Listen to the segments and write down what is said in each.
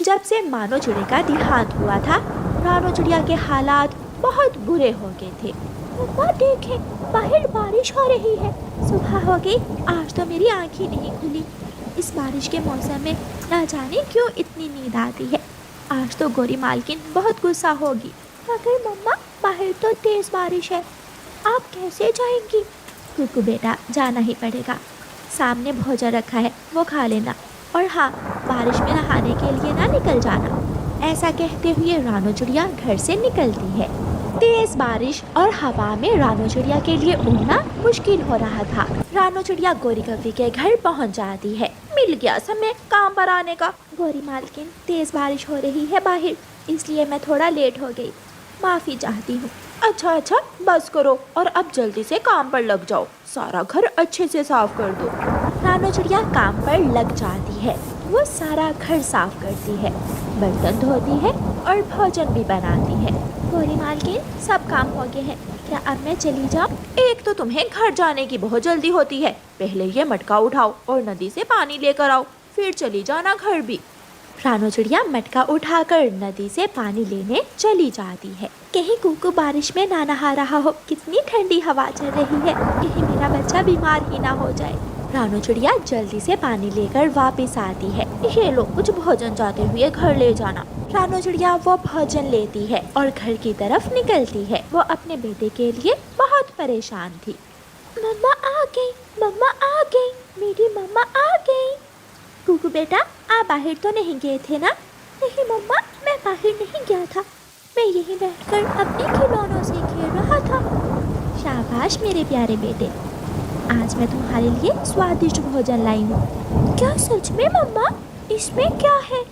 जब से मानो चिड़िया का देहांत हुआ था, रानो चिड़िया के हालात बहुत बुरे हो गए थे। मम्मा देखें, बाहर बारिश हो रही है। सुबह हो गई, आज तो मेरी आँख ही नहीं खुली। इस बारिश के मौसम में ना जाने क्यों इतनी नींद आती है। आज तो गोरी मालकिन बहुत गुस्सा होगी। मगर मम्मा, बाहर तो तेज बारिश है, आप कैसे जाएंगी? कुकू बेटा, जाना ही पड़ेगा। सामने भोजन रखा है, वो खा लेना। और हाँ, बारिश में नहाने के लिए ना निकल जाना। ऐसा कहते हुए रानो चिड़िया घर से निकलती है। तेज बारिश और हवा में रानो चिड़िया के लिए उड़ना मुश्किल हो रहा था। रानो चिड़िया गोरी गौरी के घर पहुंच जाती है। मिल गया समय काम पर आने का। गोरी मालकिन, तेज बारिश हो रही है बाहर, इसलिए मैं थोड़ा लेट हो गई, माफी चाहती हूँ। अच्छा, बस करो और अब जल्दी से काम पर लग जाओ। सारा घर अच्छे से साफ कर दो। रानो चिड़िया काम पर लग जाती है। वो सारा घर साफ करती है, बर्तन धोती है और भोजन भी बनाती है। गोरी मालकिन, सब काम हो गए हैं, क्या अब मैं चली जाऊँ? एक तो तुम्हें घर जाने की बहुत जल्दी होती है। पहले ये मटका उठाओ और नदी से पानी लेकर आओ, फिर चली जाना घर भी। रानो चिड़िया मटका उठाकर नदी से पानी लेने चली जाती है। कहीं कुकू बारिश में ना नहा रहा हो, कितनी ठंडी हवा चल रही है, कहीं मेरा बच्चा बीमार ही ना हो जाए। रानो चिड़िया जल्दी से पानी लेकर वापस आती है। ये लो, कुछ भोजन जाते हुए घर ले जाना। रानो चिड़िया वो भोजन लेती है और घर की तरफ निकलती है। वो अपने बेटे के लिए बहुत परेशान थी। मम्मा आ गई, मम्मा आ गई, मेरी मम्मा आ गई। कुकू बेटा, आप बाहर तो नहीं गए थे ना? नहीं मम्मा, मैं बाहर नहीं गया था, मैं यहीं बैठकर अपने खिलौनों से खेल रहा था। शाबाश मेरे प्यारे बेटे, आज मैं तुम्हारे लिए स्वादिष्ट भोजन लाई हूँ। क्या सच में मम्मा? इसमें क्या है?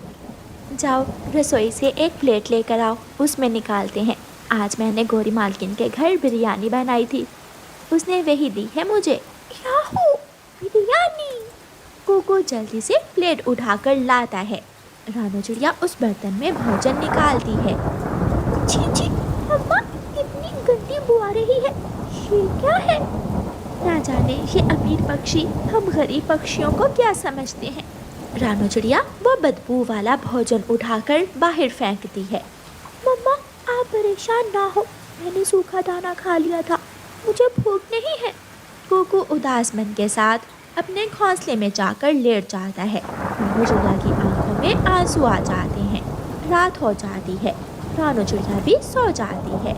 जाओ, रसोई से एक प्लेट लेकर आओ, उसमें निकालते हैं। आज मैंने गोरी मालकिन के घर बिरयानी बनाई थी, उसने वही दी है मुझे। याहू, बिरयानी! कुकू जल्दी से प्लेट उठाकर लाता है। रानो चिड़िया उस बर्तन में भोजन निकालती है। छी, मम्मा, कितनी गंदी बू आ रही है, ये क्या है? ना जाने ये अमीर पक्षी हम गरीब पक्षियों को क्या समझते हैं। रानो चिड़िया वो बदबू वाला भोजन उठाकर बाहर फेंकती है। मम्मा, आप परेशान ना हो, मैंने सूखा दाना खा लिया था, मुझे भूख नहीं है। कुकू उदास मन के साथ अपने घोंसले में जाकर लेट जाता है। रानो चिड़िया की आंखों में आंसू आ जाते हैं। रात हो जाती है, रानो चिड़िया भी सो जाती है।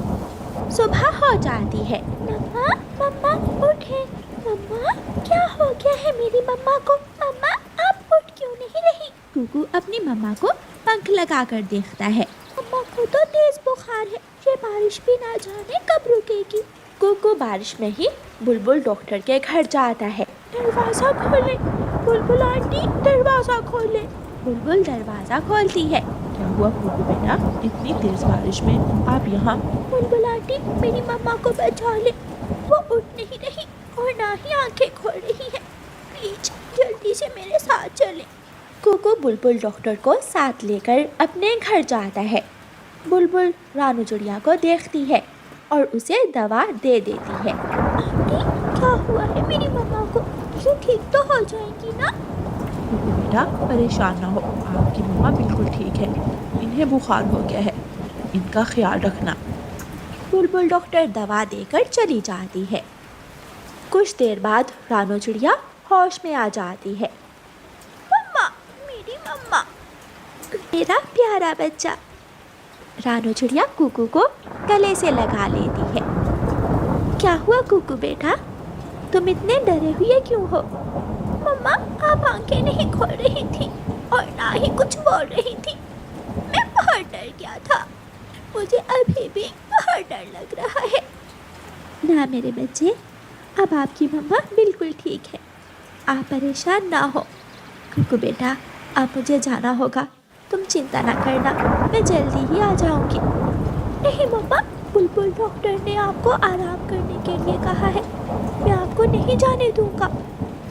सुबह हो जाती है। मम्मा, मम्मा उठे। मम्मा, क्या हो गया है मेरी मम्मा को? मम्मा, आप उठ क्यों नहीं रही? कुकू अपनी मम्मा को पंख लगाकर देखता है। मम्मा को तो तेज बुखार है, ये बारिश भी ना जाने कब रुकेगी। कुकू बारिश में ही बुलबुल डॉक्टर के घर जाता है। दरवाजा खोले, बुलबुल आंटी, दरवाजा खोले। बुलबुल दरवाजा खोलती है। क्या हुआ कुकू बेटा, इतनी तेज बारिश में आप यहाँ? बुलबुल आंटी, मेरी मम्मा को बचा ले, वो उठ नहीं रही और ना ही आंखें खोल रही है, प्लीज जल्दी से मेरे साथ चले। कुकू बुलबुल डॉक्टर को साथ लेकर अपने घर जाता है। बुलबुल रानो चिड़िया को देखती है और उसे दवा दे देती है। आंटी, क्या हुआ है मेरी मम्मा को? ये ठीक तो हो जाएंगी ना? कुकू बेटा, परेशान ना हो, आपकी मम्मा बिल्कुल ठीक है, इन्हें बुखार हो गया है, इनका ख्याल रखना। बुलबुल डॉक्टर दवा देकर चली जाती है। कुछ देर बाद रानो चिड़िया होश में आ जाती है। मम्मा, मेरी मम्मा, मेरा प्यारा बच्चा। रानो चिड़िया कुकू को गले से लगा लेती है। क्या हुआ कुकू बेटा, तुम इतने डरे हुए क्यों हो? मम्मा, आप आंखें नहीं खोल रही थी और ना ही कुछ बोल रही थी, मैं बहुत डर गया था, मुझे अभी भी बहुत डर लग रहा है। ना मेरे बच्चे, अब आपकी मम्मा बिल्कुल ठीक है, आप परेशान ना हो। कुकू बेटा, अब मुझे जाना होगा, तुम चिंता ना करना, मैं जल्दी ही आ जाऊंगी। नहीं मम्मा, बुलबुल डॉक्टर ने आपको आराम करने के लिए कहा है, मैं आपको नहीं जाने दूंगा।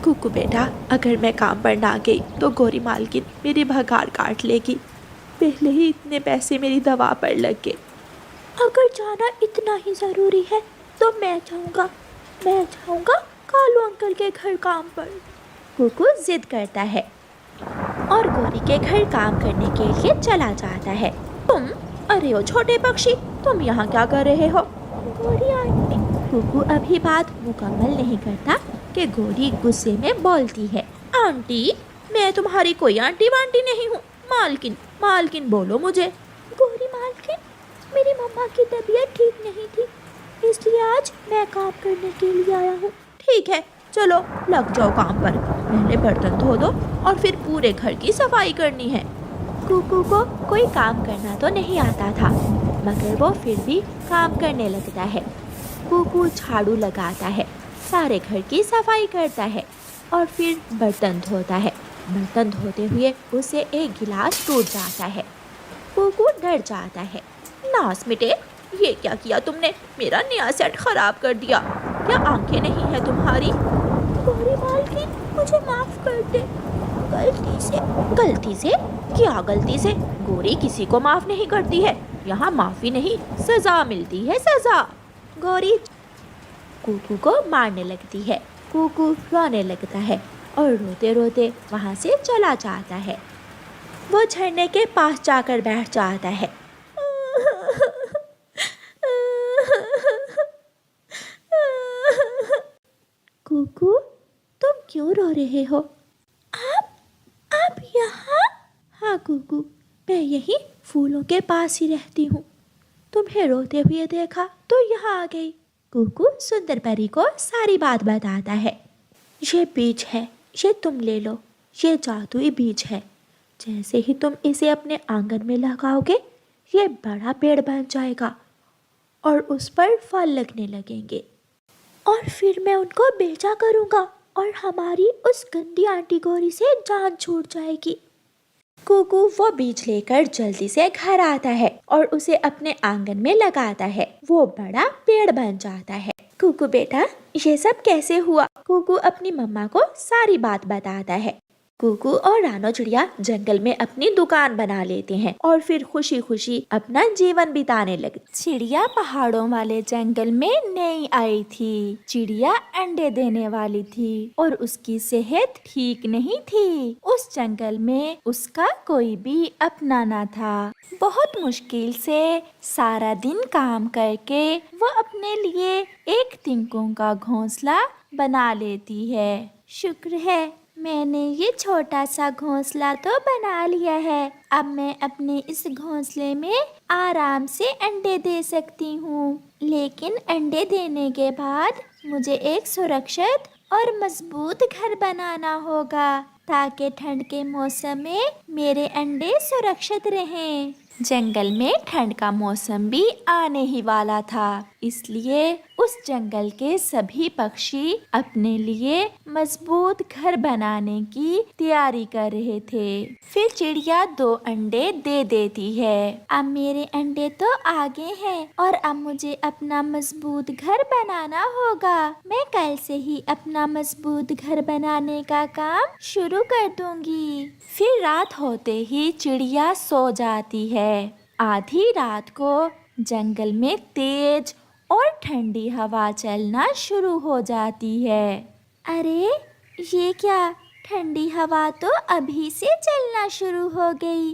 कुकू बेटा, अगर मैं काम पर ना गई तो गोरी मालकिन मेरी भगाड़ काट लेगी, पहले ही इतने पैसे मेरी दवा पर लग गए। अगर जाना इतना ही ज़रूरी है तो मैं जाऊंगा कालू अंकल के घर काम पर। कुकू जिद करता है। और गोरी के घर काम करने के लिए चला जाता है। तुम, अरे ओ छोटे पक्षी, तुम यहाँ क्या कर रहे हो? गोरी आंटी। कुकू अभी बात मुकम्मल नहीं करता कि गोरी गुस्से में बोलती है, आंटी, मैं तुम्हारी कोई आंटी वांटी नहीं हूँ, मालकिन, मालकिन बोलो मुझे। गोरी मालकिन, मेरी मम्मा की तबीयत ठीक नहीं थी, इसलिए आज मैं काम करने के लिए आया हूँ। ठीक है, चलो लग जाओ काम पर। पहले बर्तन धो दो और फिर पूरे घर की सफाई करनी है। कुकू को कोई काम करना तो नहीं आता था, मगर वो फिर भी काम करने लगता है। कुकू झाड़ू लगाता है, सारे घर की सफाई करता है और फिर बर्तन धोता है। बर्तन धोते हुए उसे एक गिलास टूट जाता है। कुकू डर जाता है, नास मिटे, ये क्या किया तुमने? मेरा नया सेट खराब कर दिया। क्या आंखें नहीं है तुम्हारी? गोरी मालकिन, मुझे माफ कर दे, गलती से। गलती से? क्या गलती से? गोरी किसी को माफ नहीं करती है, यहाँ माफी नहीं, सजा मिलती है, सजा। गोरी कुकू को मारने लगती है। कुकू रोने लगता है और रोते रोते वहाँ से चला जाता है। वो झरने के पास जाकर बैठ जाता है। कुकू, तुम क्यों रो रहे हो? आप यहाँ? हाँ कुकू, मैं यही फूलों के पास ही रहती हूँ। तुम्हें रोते हुए देखा तो यहाँ आ गई। कुकू सुंदर परी को सारी बात बताता है। ये बीज है, ये तुम ले लो, ये जादुई बीज है। जैसे ही तुम इसे अपने आंगन में लगाओगे, ये बड़ा पेड़ बन जाएगा और उस पर फल लगने लगेंगे और फिर मैं उनको बेचा करूँगा और हमारी उस गंदी आंटी गोरी से जान छूट जाएगी। कुकू वो बीज लेकर जल्दी से घर आता है और उसे अपने आंगन में लगाता है। वो बड़ा पेड़ बन जाता है। कुकू बेटा, ये सब कैसे हुआ? कुकू अपनी मम्मा को सारी बात बताता है। कुकू और रानो चिड़िया जंगल में अपनी दुकान बना लेते हैं और फिर खुशी खुशी अपना जीवन बिताने लगे। चिड़िया पहाड़ों वाले जंगल में नई आई थी। चिड़िया अंडे देने वाली थी और उसकी सेहत ठीक नहीं थी। उस जंगल में उसका कोई भी अपना न था। बहुत मुश्किल से सारा दिन काम करके वो अपने लिए एक तिनकों का घोंसला बना लेती है। शुक्र है मैंने ये छोटा सा घोंसला तो बना लिया है। अब मैं अपने इस घोंसले में आराम से अंडे दे सकती हूँ। लेकिन अंडे देने के बाद मुझे एक सुरक्षित और मजबूत घर बनाना होगा ताकि ठंड के मौसम में मेरे अंडे सुरक्षित रहें। जंगल में ठंड का मौसम भी आने ही वाला था, इसलिए उस जंगल के सभी पक्षी अपने लिए मजबूत घर बनाने की तैयारी कर रहे थे। फिर चिड़िया 2 अंडे दे देती है। अब मेरे अंडे तो आगे हैं और अब मुझे अपना मजबूत घर बनाना होगा। मैं कल से ही अपना मजबूत घर बनाने का काम शुरू कर दूंगी। फिर रात होते ही चिड़िया सो जाती है। आधी रात को जंगल में तेज और ठंडी हवा चलना शुरू हो जाती है। अरे ये क्या, ठंडी हवा तो अभी से चलना शुरू हो गई।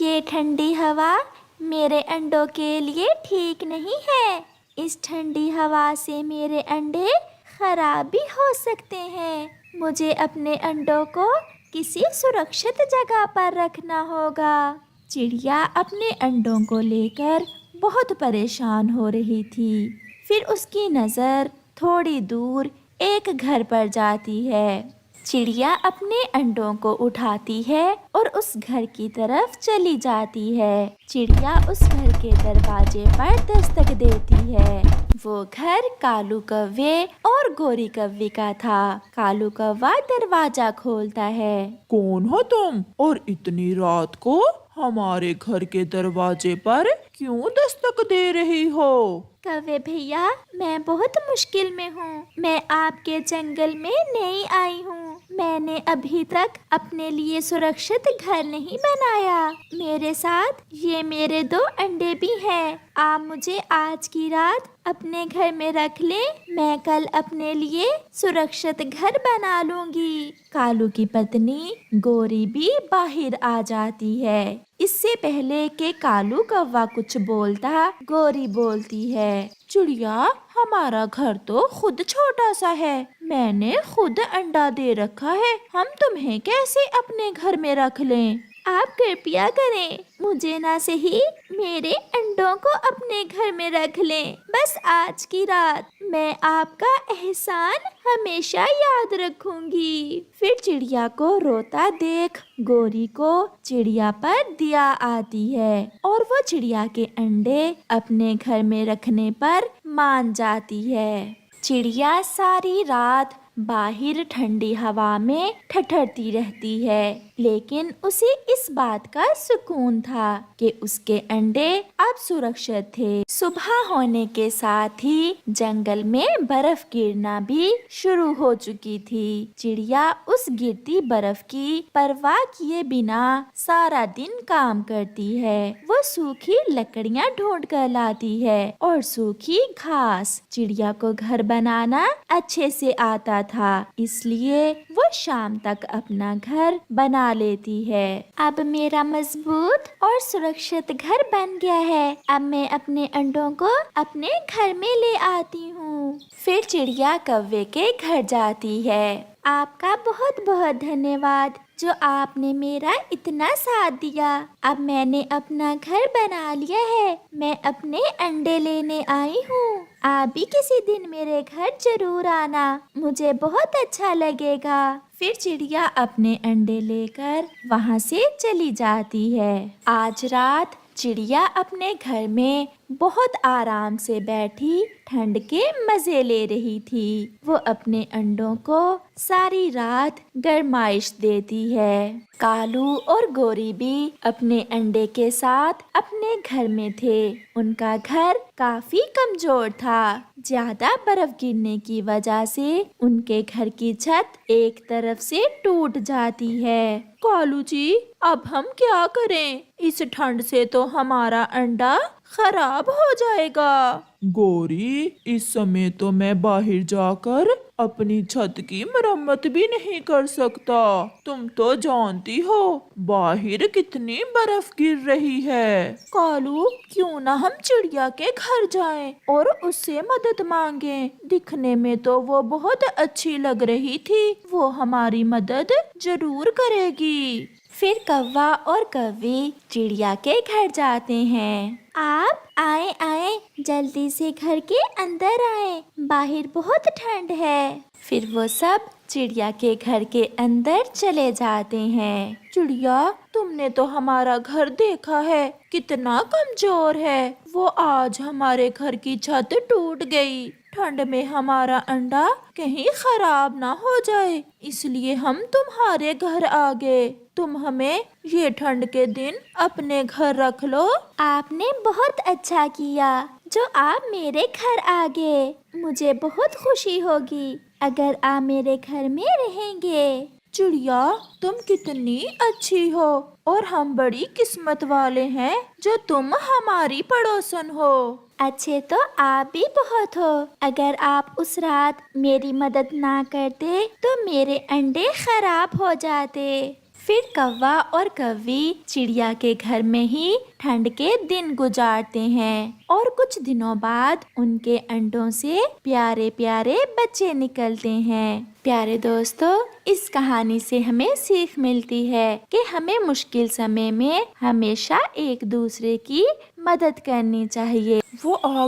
ये ठंडी हवा मेरे अंडों के लिए ठीक नहीं है। इस ठंडी हवा से मेरे अंडे खराब भी हो सकते हैं। मुझे अपने अंडों को किसी सुरक्षित जगह पर रखना होगा। चिड़िया अपने अंडों को लेकर बहुत परेशान हो रही थी। फिर उसकी नज़र थोड़ी दूर एक घर पर जाती है। चिड़िया अपने अंडों को उठाती है और उस घर की तरफ चली जाती है। चिड़िया उस घर के दरवाजे पर दस्तक देती है। वो घर कालू कौवे और गोरी कौवे का था। कालू कौवा दरवाजा खोलता है। कौन हो तुम और इतनी रात को हमारे घर के दरवाजे पर क्यों दस्तक दे रही हो? कौवे भैया, मैं बहुत मुश्किल में हूँ। मैं आपके जंगल में नई आई हूँ। मैंने अभी तक अपने लिए सुरक्षित घर नहीं बनाया। मेरे साथ ये मेरे 2 अंडे भी हैं। आप मुझे आज की रात अपने घर में रख लें। मैं कल अपने लिए सुरक्षित घर बना लूंगी। कालू की पत्नी गोरी भी बाहर आ जाती है। इससे पहले कि कालू कौवा कुछ बोलता, गोरी बोलती है, चिड़िया, हमारा घर तो खुद छोटा सा है। मैंने खुद अंडा दे रखा है। हम तुम्हें कैसे अपने घर में रख लें? आप कृपया करें, मुझे ना सही मेरे अंडों को अपने घर में रख लें। बस आज की रात। मैं आपका एहसान हमेशा याद रखूंगी। फिर चिड़िया को रोता देख गोरी को चिड़िया पर दया आती है और वो चिड़िया के अंडे अपने घर में रखने पर मान जाती है। चिड़िया सारी रात बाहर ठंडी हवा में ठठरती रहती है, लेकिन उसे इस बात का सुकून था कि उसके अंडे अब सुरक्षित थे। सुबह होने के साथ ही जंगल में बर्फ गिरना भी शुरू हो चुकी थी। चिड़िया उस गिरती बर्फ की परवाह किए बिना सारा दिन काम करती है। वो सूखी लकड़ियाँ ढूंढ कर लाती है और सूखी घास। चिड़िया को घर बनाना अच्छे से आता था, इसलिए वो शाम तक अपना घर बना लेती है। अब मेरा मजबूत और सुरक्षित घर बन गया है। अब मैं अपने अंडों को अपने घर में ले आती हूँ। फिर चिड़िया कौवे के घर जाती है। आपका बहुत बहुत धन्यवाद जो आपने मेरा इतना साथ दिया। अब मैंने अपना घर बना लिया है। मैं अपने अंडे लेने आई हूँ। आप भी किसी दिन मेरे घर जरूर आना, मुझे बहुत अच्छा लगेगा। फिर चिड़िया अपने अंडे लेकर वहाँ से चली जाती है। आज रात चिड़िया अपने घर में बहुत आराम से बैठी ठंड के मजे ले रही थी। वो अपने अंडों को सारी रात गर्माइश देती है। कालू और गोरी भी अपने अंडे के साथ अपने घर में थे। उनका घर काफी कमजोर था। ज्यादा बर्फ गिरने की वजह से उनके घर की छत एक तरफ से टूट जाती है। कालू जी, अब हम क्या करें? इस ठंड से तो हमारा अंडा खराब हो जाएगा। गोरी, इस समय तो मैं बाहर जाकर अपनी छत की मरम्मत भी नहीं कर सकता। तुम तो जानती हो बाहर कितनी बर्फ गिर रही है। कालू, क्यों ना हम चिड़िया के घर जाएं और उससे मदद मांगें। दिखने में तो वो बहुत अच्छी लग रही थी। वो हमारी मदद जरूर करेगी। फिर कौवा और कौवी चिड़िया के घर जाते हैं। आप आए आए, जल्दी से घर के अंदर आए, बाहर बहुत ठंड है। फिर वो सब चिड़िया के घर के अंदर चले जाते हैं। चिड़िया, तुमने तो हमारा घर देखा है, कितना कमजोर है। वो आज हमारे घर की छत टूट गई। ठंड में हमारा अंडा कहीं खराब ना हो जाए, इसलिए हम तुम्हारे घर आ गए। तुम हमें ये ठंड के दिन अपने घर रख लो। आपने बहुत अच्छा किया जो आप मेरे घर आ गए। मुझे बहुत खुशी होगी अगर आप मेरे घर में रहेंगे। चिड़िया, तुम कितनी अच्छी हो और हम बड़ी किस्मत वाले हैं जो तुम हमारी पड़ोसन हो। अच्छे तो आप भी बहुत हो। अगर आप उस रात मेरी मदद ना करते तो मेरे अंडे खराब हो जाते। फिर कौवा और कौवी चिड़िया के घर में ही ठंड के दिन गुजारते हैं और कुछ दिनों बाद उनके अंडों से प्यारे प्यारे बच्चे निकलते हैं। प्यारे दोस्तों, इस कहानी से हमें सीख मिलती है कि हमें मुश्किल समय में हमेशा एक दूसरे की मदद करनी चाहिए। वो आ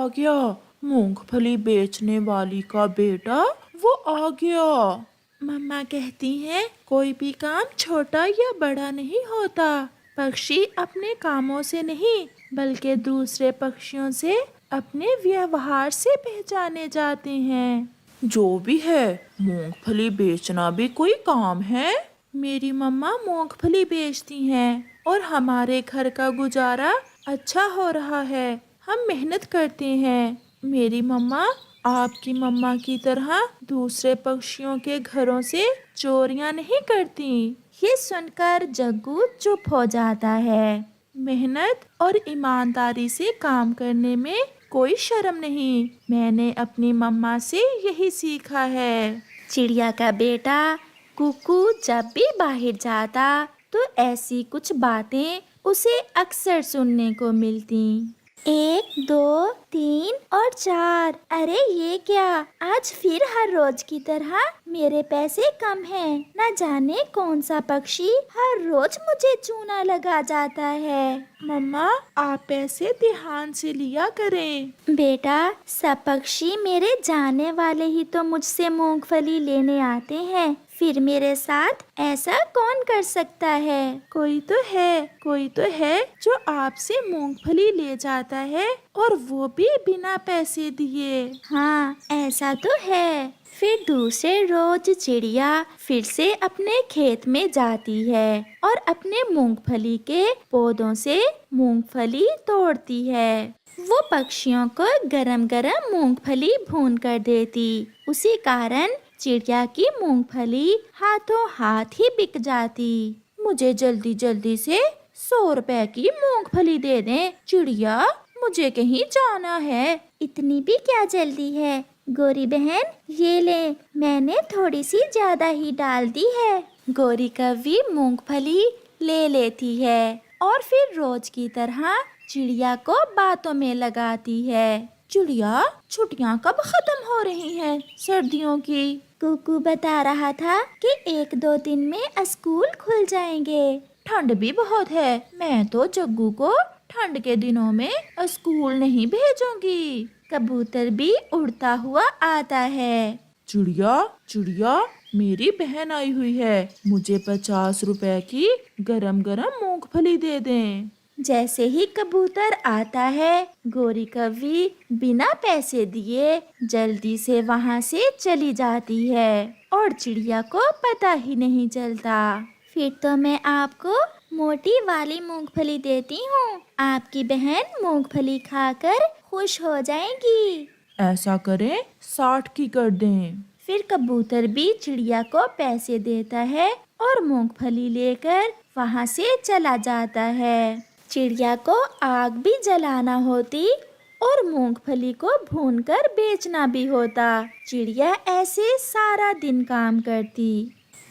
गया, मूंगफली बेचने वाली का बेटा वो आ गया। मम्मा कहती हैं कोई भी काम छोटा या बड़ा नहीं होता। पक्षी अपने कामों से नहीं बल्कि दूसरे पक्षियों से अपने व्यवहार से पहचाने जाते हैं। जो भी है, मूंगफली बेचना भी कोई काम है। मेरी मम्मा मूंगफली बेचती हैं और हमारे घर का गुजारा अच्छा हो रहा है, हम मेहनत करते हैं। मेरी मम्मा आपकी मम्मा की तरह दूसरे पक्षियों के घरों से चोरियां नहीं करती। ये सुनकर जग्गू चुप हो जाता है। मेहनत और ईमानदारी से काम करने में कोई शर्म नहीं। मैंने अपनी मम्मा से यही सीखा है। चिड़िया का बेटा कुकू जब भी बाहर जाता तो ऐसी कुछ बातें उसे अक्सर सुनने को मिलती। 1, 2, 3 और 4। अरे ये क्या, आज फिर हर रोज की तरह मेरे पैसे कम हैं। न जाने कौन सा पक्षी हर रोज मुझे चूना लगा जाता है। मम्मा आप पैसे ध्यान से लिया करें। बेटा, सब पक्षी मेरे जाने वाले ही तो मुझसे मूंगफली लेने आते हैं, फिर मेरे साथ ऐसा कौन कर सकता है? कोई तो है जो आपसे मूंगफली ले जाता है, और वो भी बिना पैसे दिए। हाँ, ऐसा तो है। फिर दूसरे रोज चिड़िया फिर से अपने खेत में जाती है और अपने मूंगफली के पौधों से मूंगफली तोड़ती है। वो पक्षियों को गरम गरम मूंगफली भून कर देती। उसी कारण चिड़िया की मूंगफली हाथों हाथ ही बिक जाती। मुझे जल्दी जल्दी से 100 रुपए की मूंगफली दे दें चिड़िया, मुझे कहीं जाना है। इतनी भी क्या जल्दी है गोरी बहन, ये ले, मैंने थोड़ी सी ज्यादा ही डाल दी है। गोरी कौवी मूंगफली ले लेती है और फिर रोज की तरह चिड़िया को बातों में लगाती है। चिड़िया, छुट्टियां कब खत्म हो रही हैं सर्दियों की? कुकू बता रहा था कि 1-2 दिन में स्कूल खुल जाएंगे। ठंड भी बहुत है, मैं तो जग्गू को ठंड के दिनों में स्कूल नहीं भेजूंगी। कबूतर भी उड़ता हुआ आता है। चिड़िया चिड़िया, मेरी बहन आई हुई है, मुझे 50 रुपए की गरम गरम मूंगफली दे दें। जैसे ही कबूतर आता है, गोरी कौवी बिना पैसे दिए जल्दी से वहाँ से चली जाती है और चिड़िया को पता ही नहीं चलता। फिर तो मैं आपको मोटी वाली मूंगफली देती हूँ, आपकी बहन मूंगफली खाकर खुश हो जाएगी। ऐसा करें, 60 की कर दें। फिर कबूतर भी चिड़िया को पैसे देता है और मूंगफली लेकर वहाँ से चला जाता है। चिड़िया को आग भी जलाना होती और मूंगफली को भूनकर बेचना भी होता। चिड़िया ऐसे सारा दिन काम करती।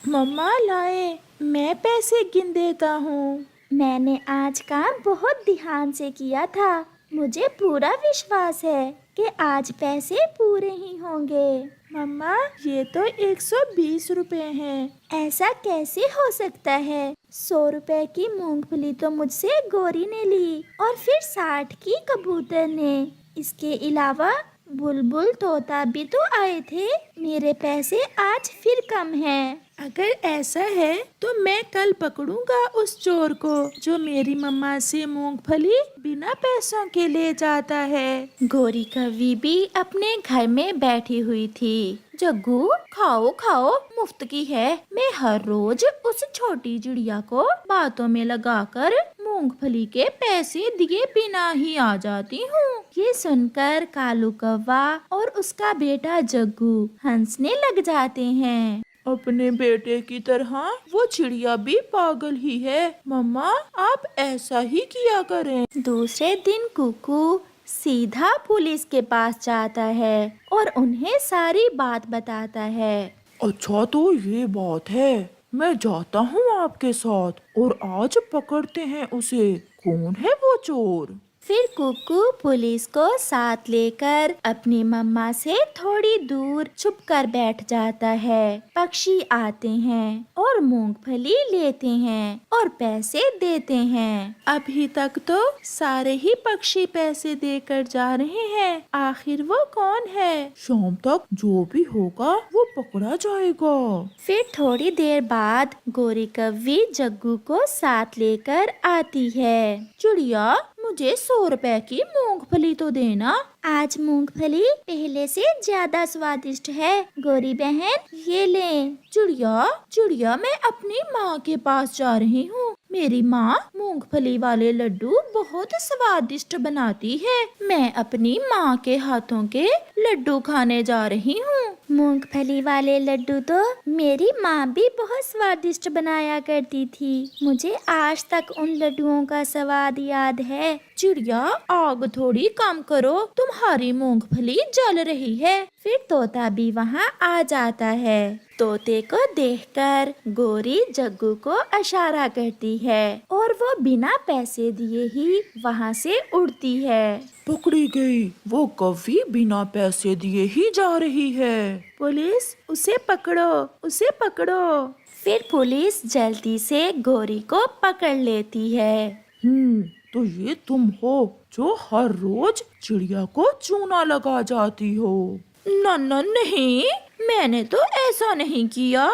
मम्मा लाए, मैं पैसे गिन देता हूँ। मैंने आज काम बहुत ध्यान से किया था, मुझे पूरा विश्वास है कि आज पैसे पूरे ही होंगे। मम्मा ये तो 120 रुपए हैं। ऐसा कैसे हो सकता है? 100 रुपए की मूंगफली तो मुझसे गोरी ने ली और फिर 60 की कबूतर ने। इसके अलावा बुलबुल तोता भी तो आए थे। मेरे पैसे आज फिर कम हैं। अगर ऐसा है तो मैं कल पकड़ूंगा उस चोर को जो मेरी मम्मा से मूंगफली बिना पैसों के ले जाता है। गोरी कौवी भी अपने घर में बैठी हुई थी। जग्गू, खाओ खाओ, मुफ्त की है। मैं हर रोज उस छोटी चिड़िया को बातों में लगाकर मूंगफली के पैसे दिए बिना ही आ जाती हूँ। ये सुनकर कालू कौवा और उसका बेटा जग्गू हंसने लग जाते हैं। अपने बेटे की तरह वो चिड़िया भी पागल ही है। मम्मा, आप ऐसा ही किया करें। दूसरे दिन कुकू सीधा पुलिस के पास जाता है और उन्हें सारी बात बताता है। अच्छा, तो ये बात है, मैं जाता हूँ आपके साथ और आज पकड़ते हैं उसे। कौन है वो चोर? फिर कुकू पुलिस को साथ लेकर अपनी मम्मा से थोड़ी दूर छुपकर बैठ जाता है। पक्षी आते हैं और मूंगफली लेते हैं और पैसे देते हैं। अभी तक तो सारे ही पक्षी पैसे देकर जा रहे हैं, आखिर वो कौन है? शाम तक जो भी होगा वो पकड़ा जाएगा। फिर थोड़ी देर बाद गोरी कौवी जग्गू को साथ लेकर आती है। चिड़िया, मुझे 100 रुपए की मूंगफली तो देना। आज मूंगफली पहले से ज्यादा स्वादिष्ट है गोरी बहन, ये ले। चिड़िया चिड़िया, मैं अपनी माँ के पास जा रही हूँ। मेरी माँ मूंगफली वाले लड्डू बहुत स्वादिष्ट बनाती है। मैं अपनी माँ के हाथों के लड्डू खाने जा रही हूँ। मूंगफली वाले लड्डू तो मेरी माँ भी बहुत स्वादिष्ट बनाया करती थी। मुझे आज तक उन लड्डुओं का स्वाद याद है। चिड़िया, आग थोड़ी कम करो, तुम्हारी मूंगफली जल रही है। फिर तोता भी वहाँ आ जाता है। तोते को देखकर गोरी जग्गू को इशारा करती है और वो बिना पैसे दिए ही वहाँ से उड़ती है। पकड़ी गई, वो कौवी बिना पैसे दिए ही जा रही है। पुलिस, उसे पकड़ो, उसे पकड़ो। फिर पुलिस जल्दी से गोरी को पकड़ लेती है। तो ये तुम हो जो हर रोज चिड़िया को चूना लगा जाती हो? नहीं, मैंने तो ऐसा नहीं किया।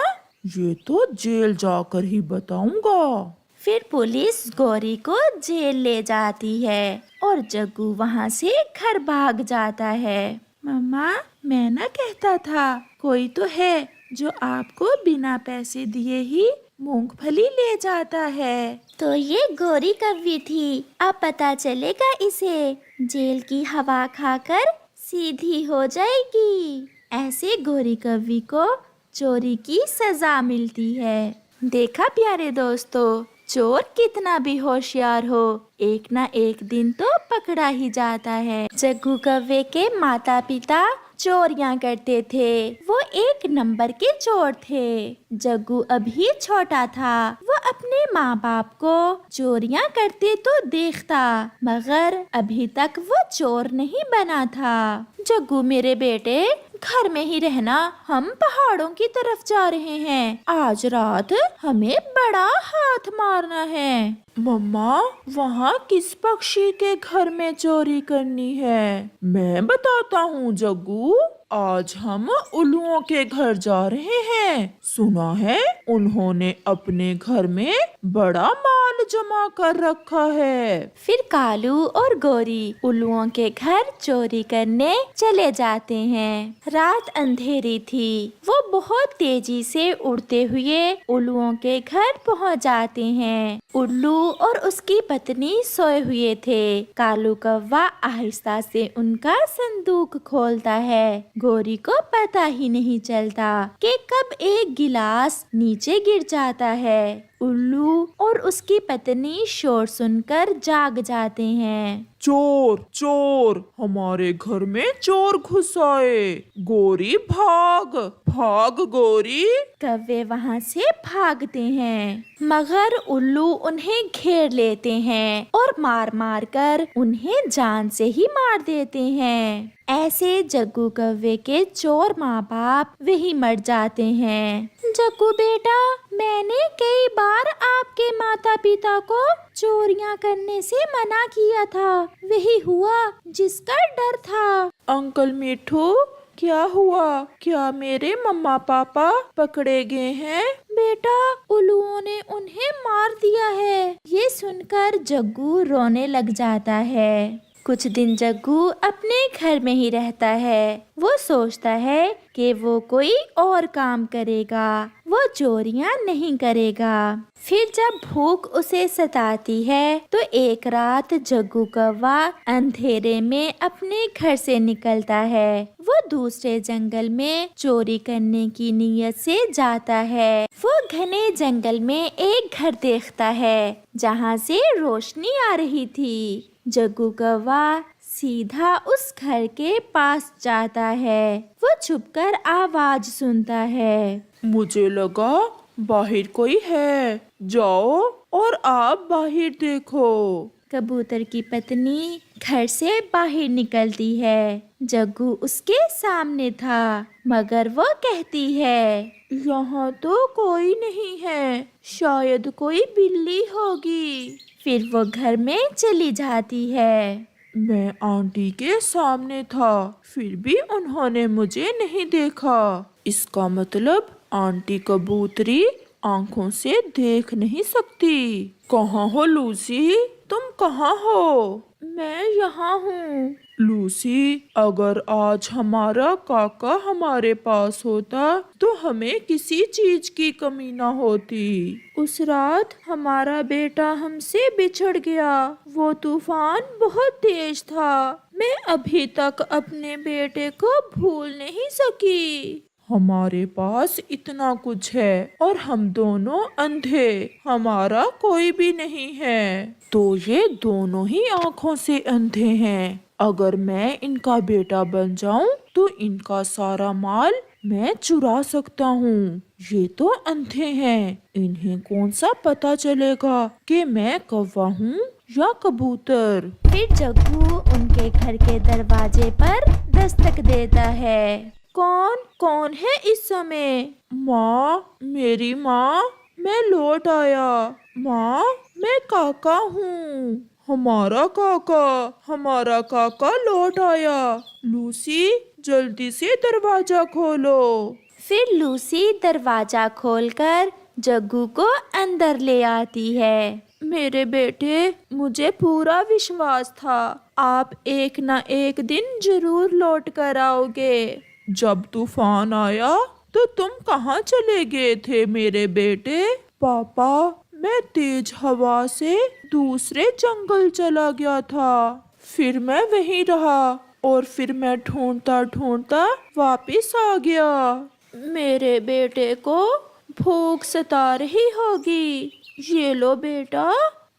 ये तो जेल जाकर ही बताऊंगा। फिर पुलिस गोरी को जेल ले जाती है और जग्गू वहाँ से घर भाग जाता है। मम्मा, मैं ना कहता था, कोई तो है जो आपको बिना पैसे दिए ही मूंगफली ले जाता है। तो ये गोरी कौवी थी। अब पता चलेगा इसे। जेल की हवा खाकर सीधी हो जाएगी। ऐसे गोरी कौवी को चोरी की सजा मिलती है। देखा प्यारे दोस्तों, चोर कितना भी होशियार हो, एक ना एक दिन तो पकड़ा ही जाता है। जग्गू कौवे के माता पिता चोरियां करते थे। वो एक नंबर के चोर थे। जग्गू अभी छोटा था। वो अपने माँ बाप को चोरियां करते तो देखता, मगर अभी तक वो चोर नहीं बना था। जग्गू मेरे बेटे, घर में ही रहना, हम पहाड़ों की तरफ जा रहे हैं। आज रात हमें बड़ा हाथ मारना है। मम्मा, वहाँ किस पक्षी के घर में चोरी करनी है? मैं बताता हूँ जग्गू। आज हम उल्लुओं के घर जा रहे हैं। सुना है उन्होंने अपने घर में बड़ा माल जमा कर रखा है। फिर कालू और गोरी उल्लुओं के घर चोरी करने चले जाते हैं। रात अंधेरी थी। वो बहुत तेजी से उड़ते हुए उल्लुओं के घर पहुंच जाते हैं। उल्लू और उसकी पत्नी सोए हुए थे। कालू कौवा आहिस्ता से उनका संदूक खोलता है। गोरी को पता ही नहीं चलता कि कब एक गिलास नीचे गिर जाता है। उल्लू और उसकी पत्नी शोर सुनकर जाग जाते हैं। चोर, चोर, हमारे घर में चोर घुस आए। गोरी भाग, भाग गोरी। कौवे वहाँ से भागते हैं, मगर उल्लू उन्हें घेर लेते हैं और मार मार कर उन्हें जान से ही मार देते हैं। ऐसे जग्गू कौवे के चोर माँ बाप वही मर जाते हैं। जग्गू बेटा, मैंने कई बार आपके माता पिता को चोरियां करने से मना किया था। वही हुआ जिसका डर था। अंकल मिठू, क्या हुआ? क्या मेरे मम्मा पापा पकड़े गए हैं? बेटा, उल्लुओं ने उन्हें मार दिया है। ये सुनकर जग्गू रोने लग जाता है। कुछ दिन जग्गू अपने घर में ही रहता है। वो सोचता है कि वो कोई और काम करेगा, वो चोरियां नहीं करेगा। फिर जब भूख उसे सताती है तो एक रात जग्गू कौवा अंधेरे में अपने घर से निकलता है। वो दूसरे जंगल में चोरी करने की नीयत से जाता है। वो घने जंगल में एक घर देखता है जहाँ से रोशनी आ रही थी। जग्गू कौवा सीधा उस घर के पास जाता है। वो छुपकर आवाज सुनता है। मुझे लगा बाहर कोई है। जाओ और आप बाहर देखो। कबूतर की पत्नी घर से बाहर निकलती है। जग्गू उसके सामने था, मगर वो कहती है, यहाँ तो कोई नहीं है, शायद कोई बिल्ली होगी। फिर वो घर में चली जाती है। मैं आंटी के सामने था, फिर भी उन्होंने मुझे नहीं देखा। इसका मतलब आंटी कबूतरी आंखों से देख नहीं सकती। कहाँ हो लूसी? तुम कहाँ हो? मैं यहाँ हूँ। लूसी, अगर आज हमारा काका हमारे पास होता तो हमें किसी चीज की कमी ना होती। उस रात हमारा बेटा हमसे बिछड़ गया। वो तूफान बहुत तेज था। मैं अभी तक अपने बेटे को भूल नहीं सकी। हमारे पास इतना कुछ है और हम दोनों अंधे, हमारा कोई भी नहीं है। तो ये दोनों ही आंखों से अंधे हैं। अगर मैं इनका बेटा बन जाऊं तो इनका सारा माल मैं चुरा सकता हूँ। ये तो अंधे हैं, इन्हें कौन सा पता चलेगा कि मैं कौवा हूँ या कबूतर। फिर जग्गू उनके घर के दरवाजे पर दस्तक देता है। कौन कौन है इस समय? माँ, मेरी माँ, मैं लौट आया। माँ, मैं काका हूँ। हमारा काका लौट आया। लूसी, जल्दी से दरवाजा खोलो। फिर लूसी दरवाजा खोलकर जग्गू को अंदर ले आती है। मेरे बेटे, मुझे पूरा विश्वास था आप एक न एक दिन जरूर लौट कर आओगे। जब तूफान आया तो तुम कहाँ चले गए थे मेरे बेटे? पापा, मैं तेज हवा से दूसरे जंगल चला गया था। फिर मैं वहीं रहा और फिर मैं ढूंढता ढूंढता वापस आ गया। मेरे बेटे को भूख सता रही होगी। ये लो बेटा,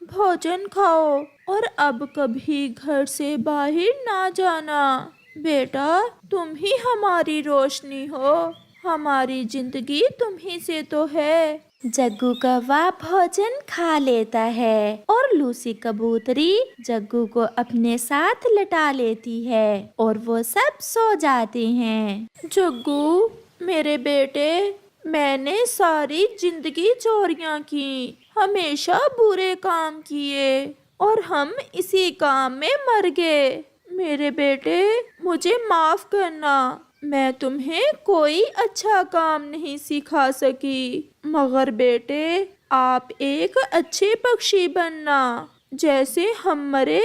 भोजन खाओ और अब कभी घर से बाहर ना जाना। बेटा, तुम ही हमारी रोशनी हो। हमारी जिंदगी तुम ही से तो है। जग्गू कौवा भोजन खा लेता है और लूसी कबूतरी जग्गू को अपने साथ लटा लेती है और वो सब सो जाते हैं। जग्गू, मेरे बेटे, मैंने सारी जिंदगी चोरियां की, हमेशा बुरे काम किए और हम इसी काम में मर गए। मेरे बेटे, मुझे माफ करना। मैं तुम्हें कोई अच्छा काम नहीं सिखा सकी, मगर बेटे आप एक अच्छे पक्षी बनना। जैसे हम मरे,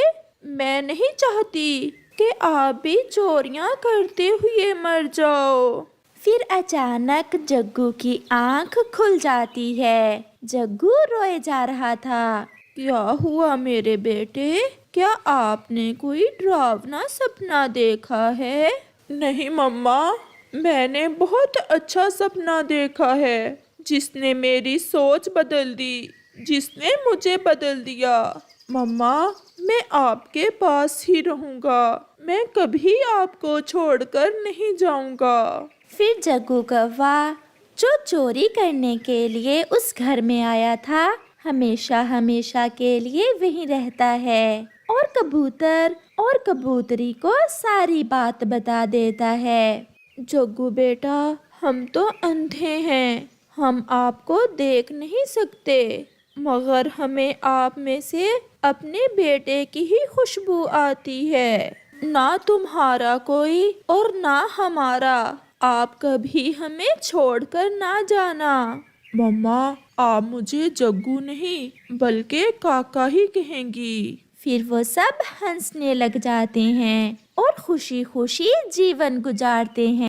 मैं नहीं चाहती कि आप भी चोरियां करते हुए मर जाओ। फिर अचानक जग्गू की आंख खुल जाती है। जग्गू रोए जा रहा था। क्या हुआ मेरे बेटे? क्या आपने कोई डरावना सपना देखा है? नहीं मम्मा, मैंने बहुत अच्छा सपना देखा है जिसने मेरी सोच बदल दी, जिसने मुझे बदल दिया। मम्मा, मैं आपके पास ही रहूंगा, मैं कभी आपको छोड़कर नहीं जाऊंगा। फिर जग्गू कौवा जो चोरी करने के लिए उस घर में आया था, हमेशा हमेशा के लिए वहीं रहता है और कबूतर और कबूतरी को सारी बात बता देता है। जग्गू बेटा, हम तो अंधे हैं, हम आपको देख नहीं सकते, मगर हमें आप में से अपने बेटे की ही खुशबू आती है। ना तुम्हारा कोई और ना हमारा। आप कभी हमें छोड़कर ना जाना। मम्मा, आप मुझे जग्गू नहीं बल्कि काका ही कहेंगी। फिर वो सब हंसने लग जाते हैं और खुशी खुशी जीवन गुजारते हैं।